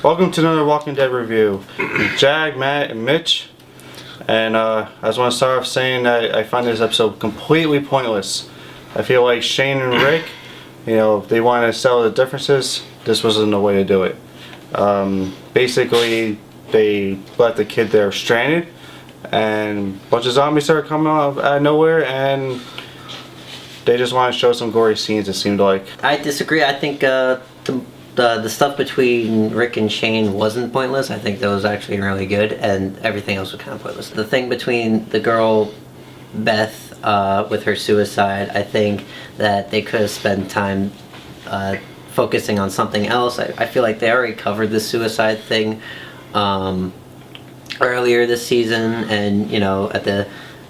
Welcome to another Walking Dead review. Jag, Matt, and Mitch. And I just want to start off saying that I find this episode completely pointless. I feel like Shane and Rick, if they want to settle the differences, this wasn't the way to do it. Basically, they left the kid there stranded, and a bunch of zombies started coming out of nowhere, and they just want to show some gory scenes, it seemed like. I disagree. I think the stuff between Rick and Shane wasn't pointless. I think that was actually really good, and everything else was kind of pointless. The thing between the girl, Beth, with her suicide, I think that they could have spent time focusing on something else. I feel like they already covered the suicide thing earlier this season, and at the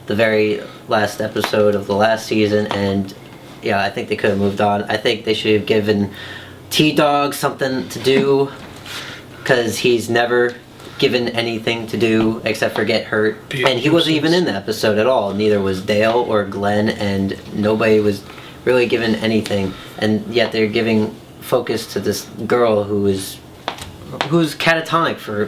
very last episode of the last season, and yeah, I think they could have moved on. I think they should have given T-Dogg something to do, because he's never given anything to do except for get hurt, and he wasn't even in the episode at all. Neither was Dale or Glenn, and nobody was really given anything, and yet they're giving focus to this girl who's catatonic for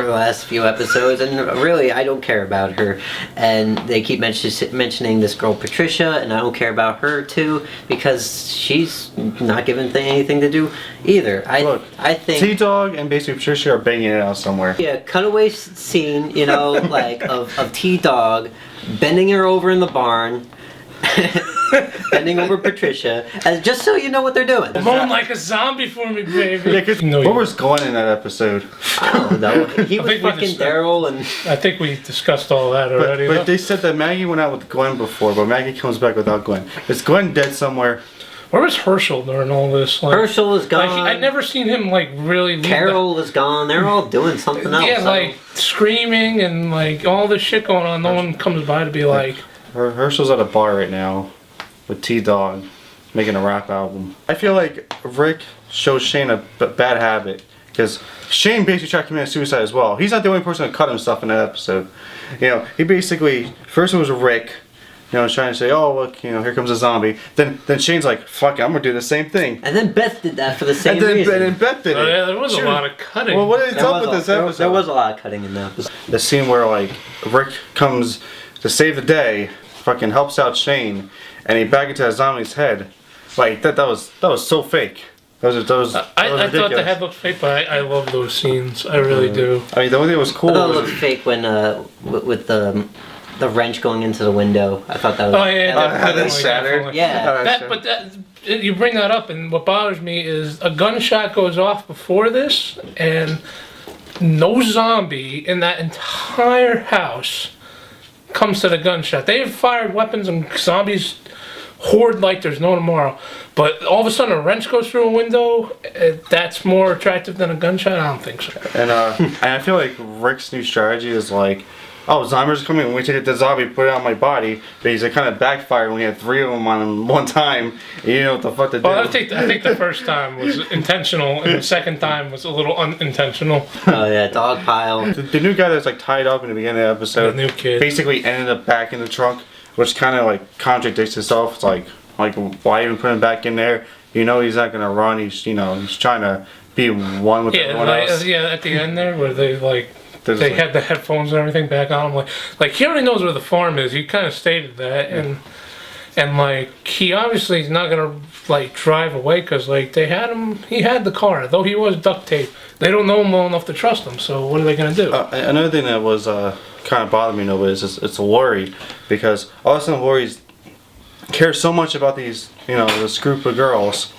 the last few episodes, and really I don't care about her. And they keep mentioning this girl Patricia, and I don't care about her too, because she's not given anything to do either. I think T-Dogg and basically Patricia are banging it out somewhere. Yeah, cutaway scene, like of T-Dogg bending her over in the barn. Bending over Patricia, just so you know what they're doing. Moan like a zombie for me, baby. Yeah, what was Glenn in that episode? I don't know. He was fucking Daryl, and I think we discussed all that already. But they said that Maggie went out with Glenn before, but Maggie comes back without Glenn. Is Glenn dead somewhere? Where was Herschel during all this? Herschel is gone. I'd never seen him really. Carol is gone. They're all doing something else. Yeah, screaming and all this shit going on. No one comes by to be like. Herschel's at a bar right now with T-Dogg making a rap album. I feel like Rick shows Shane a bad habit, because Shane basically tried to commit suicide as well. He's not the only person that cut himself in that episode. He basically, first it was Rick, trying to say, oh look, here comes a zombie. Then Shane's like, fuck it, I'm gonna do the same thing. And then Beth did that for the same reason. And then Beth did it. Yeah, there was a lot of cutting. Well, what is up with this episode? There was a lot of cutting in the episode. The scene where Rick comes to save the day, fucking helps out Shane, and he back into that zombie's head. That was so fake. That was I thought the head looked fake, but I love those scenes. I really do. I mean, the only thing that was cool. I thought it looked fake when with the wrench going into the window. I thought that was. Oh yeah, that shattered. Yeah. You bring that up, and what bothers me is a gunshot goes off before this, and no zombie in that entire house comes to the gunshot. They have fired weapons and zombies horde like there's no tomorrow. But all of a sudden a wrench goes through a window. That's more attractive than a gunshot? I don't think so. And I feel like Rick's new strategy is oh, zombies are coming. When we take the zombie, put it on my body. But he's kind of backfired when we had 3 of them on him one time. And you know what the fuck to do. Well, I think the first time was intentional, and the second time was a little unintentional. Oh yeah, dog pile. The new guy that's tied up in the beginning of the episode, The new kid, basically ended up back in the trunk, which kind of contradicts itself. It's like why even put him back in there? He's not gonna run. He's he's trying to be one with everyone else. Yeah, at the end there where they they had the headphones and everything back on him. He already knows where the farm is. He kind of stated that, and he obviously is not gonna drive away, because they had him. He had the car, though he was duct taped. They don't know him well enough to trust him. So what are they gonna do? Another thing that was kind of bothering me though is it's Lori, because all of a sudden Lori cares so much about these this group of girls,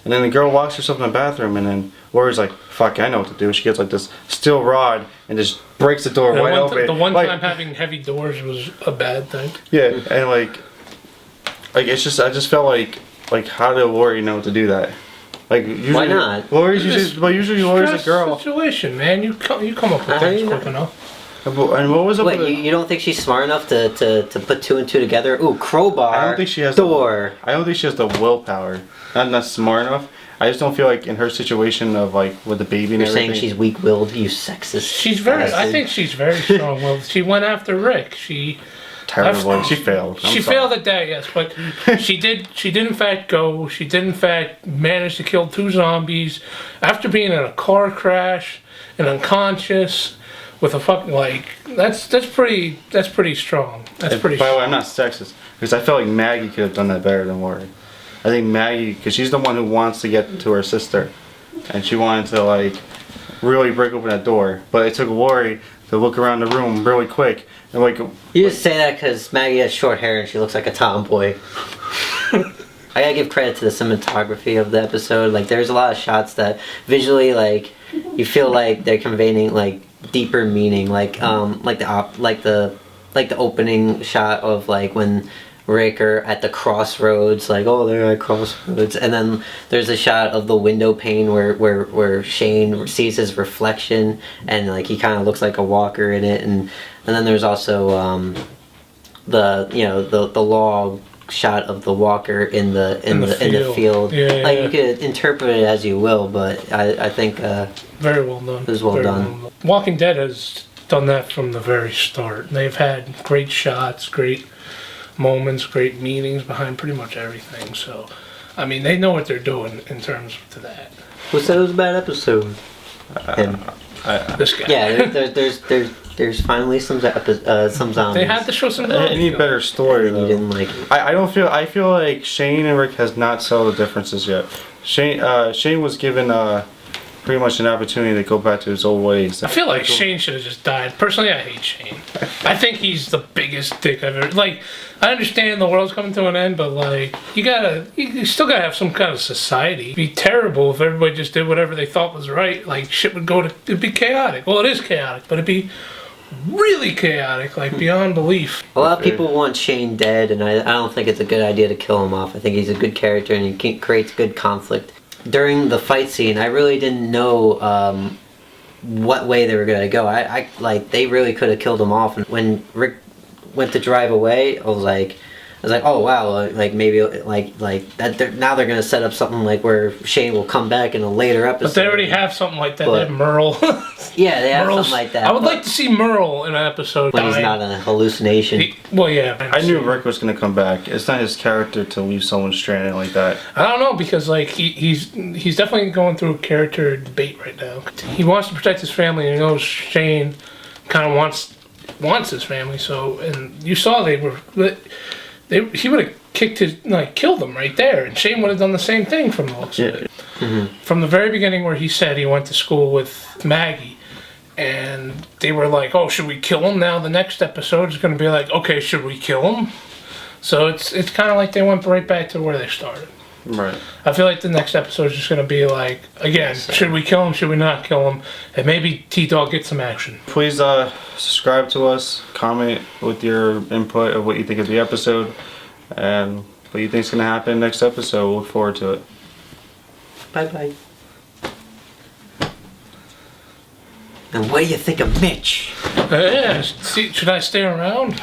and then the girl locks herself in the bathroom, and then Lori's like, fuck, I know what to do. She gets this steel rod and just breaks the door wide open. The one time having heavy doors was a bad thing. Yeah, and it's just, I just felt how did Lori know to do that? Usually, why not? Usually Lori's a girl. Situation, man. You come up with things quick enough. And what was up with you don't think she's smart enough to put 2 and 2 together? Ooh, crowbar. I don't think she has door. I don't think she has the willpower. Not smart enough. I just don't feel in her situation of with the baby and everything. You're saying she's weak-willed, you sexist. I think she's very strong-willed. She went after Rick. She terribly. She failed. She failed at that, yes, but she did in fact go. She did in fact manage to kill 2 zombies after being in a car crash and unconscious with a fucking that's pretty strong. That's pretty. By the way, I'm not sexist because I felt like Maggie could have done that better than Lori. I think Maggie, because she's the one who wants to get to her sister, and she wanted to like really break open that door, but it took Lori to look around the room really quick and like. You just say that because Maggie has short hair and she looks like a tomboy. I gotta give credit to the cinematography of the episode. Like, there's a lot of shots that visually, like, you feel like they're conveying like deeper meaning, like the opening shot of like when Rick are at the crossroads, like, oh, they're at crossroads, and then there's a shot of the window pane where Shane sees his reflection and like he kind of looks like a walker in it, and then there's also the log shot of the walker in the field. Yeah, like, you could interpret it as you will, but I think very well done. It was well done. Walking Dead has done that from the very start. They've had great shots, great moments, great meanings behind pretty much everything. So, I mean, they know what they're doing in terms to that. Who said it was a bad episode? This guy. Yeah, there's finally some zombies. They had to show some zombies. They need better story You though. didn't like it. I feel like Shane and Rick has not settled the differences yet. Shane was given pretty much an opportunity to go back to his old ways. I feel like Shane should have just died. Personally, I hate Shane. I think he's the biggest dick I've ever. Like, I understand the world's coming to an end, but like, you still gotta have some kind of society. It'd be terrible if everybody just did whatever they thought was right. Like, shit would it'd be chaotic. Well, it is chaotic, but it'd be really chaotic, like beyond belief. A lot of people want Shane dead, and I don't think it's a good idea to kill him off. I think he's a good character and he creates good conflict. During the fight scene, I really didn't know what way they were gonna go. I they really could have killed him off. And when Rick went to drive away, I was like, oh wow, like maybe like that. Now they're gonna set up something like where Shane will come back in a later episode. But they already have something like that. They have Merle. Yeah, they have something like that. I would like to see Merle in an episode. When he's not in a hallucination. Well, yeah. I knew Rick was going to come back. It's not his character to leave someone stranded like that. I don't know, because like he's definitely going through a character debate right now. He wants to protect his family, and he knows Shane kind of wants his family. So, and you saw he would have killed him right there, and Shane would have done the same thing from the looks of it. Mm-hmm. From the very beginning, where he said he went to school with Maggie, and they were like, "Oh, should we kill him?" Now the next episode is going to be like, "Okay, should we kill him?" So it's kind of like they went right back to where they started. Right. I feel like the next episode is just going to be like, again, should we kill him? Should we not kill him? And maybe T-Dogg gets some action. Please subscribe to us. Comment with your input of what you think of the episode and what you think is going to happen next episode. We'll look forward to it. Bye-bye. And what do you think of Mitch? Yeah, should I stay around?